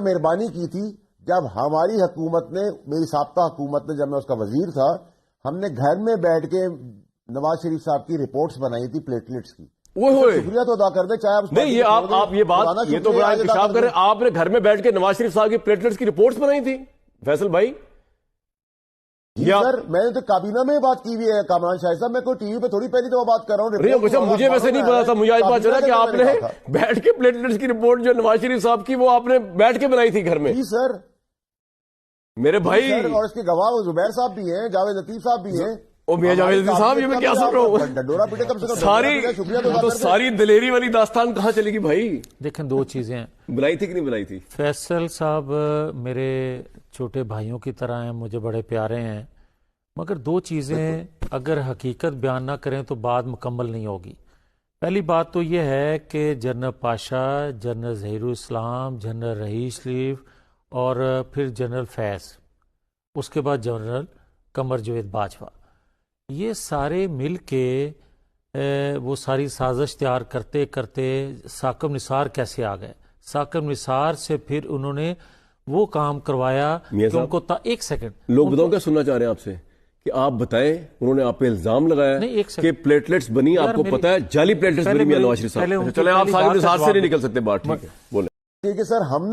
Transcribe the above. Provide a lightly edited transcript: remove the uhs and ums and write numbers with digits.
مہربانی کی تھی جب ہماری حکومت نے، میری سابقہ حکومت نے، جب میں اس کا وزیر تھا، ہم نے گھر میں بیٹھ کے نواز شریف صاحب کی رپورٹس بنائی تھی پلیٹلیٹس کی. شکریہ تو ادا کر دیں، چاہے نہیں یہ آپ یہ بات یہ تو بڑا انکشاف کریں. آپ نے گھر میں بیٹھ کے نواز شریف صاحب کی پلیٹلیٹس کی رپورٹس بنائی تھی فیصل بھائی؟ جی سر، میں نے تو کابینہ میں بات کی ہوئی ہے کامران شاہد صاحب. میں کوئی ٹی وی پہ تھوڑی پہلی تو بات کر رہا ہوں. مجھے ویسے نہیں پتا تھا، مجھے آج پتا چلا کہ آپ نے بیٹھ کے پلیٹلیٹس کی رپورٹ جو نواز شریف صاحب کی وہ آپ نے بیٹھ کے بنائی تھی گھر میں. جی سر میرے بھائی، اور اس کے گواہ زبیر صاحب بھی ہیں، جاوید لطیف صاحب بھی ہیں. او میاں جاوید لطیف صاحب، یہ میں کیا سن رہا ہوں؟ ساری دلیری والی داستان کہاں چلے گی بھائی؟ دیکھیں دو چیزیں ہیں. بلائی تھی کہ نہیں بلائی تھی؟ فیصل صاحب میرے چھوٹے بھائیوں کی طرح ہیں، مجھے بڑے پیارے ہیں، مگر دو چیزیں اگر حقیقت بیان نہ کریں تو بات مکمل نہیں ہوگی. پہلی بات تو یہ ہے کہ جنرل پاشا، جنرل ظہیر الاسلام، جنرل رئیس شریف اور پھر جنرل فیض، اس کے بعد جنرل قمر جاوید باجوہ، یہ سارے مل کے وہ ساری سازش تیار کرتے کرتے ثاقب نثار کیسے آ گئے. ثاقب نثار سے پھر انہوں نے وہ کام کروایا کہ ان کو ایک سیکنڈ لوگ بتاؤں کیا سننا چاہ رہے ہیں آپ سے کہ آپ بتائیں. انہوں نے آپ پہ الزام لگایا کہ پلیٹلیٹس بنی، آپ کو پتا ہے جعلی پلیٹلیٹس بنی. نواز شریف صاحب چلیں، آپ ثاقب نثار سے نہیں نکل سکتے بات. ٹھیک ہے بولیں. ٹھیک ہے سر، ہم نے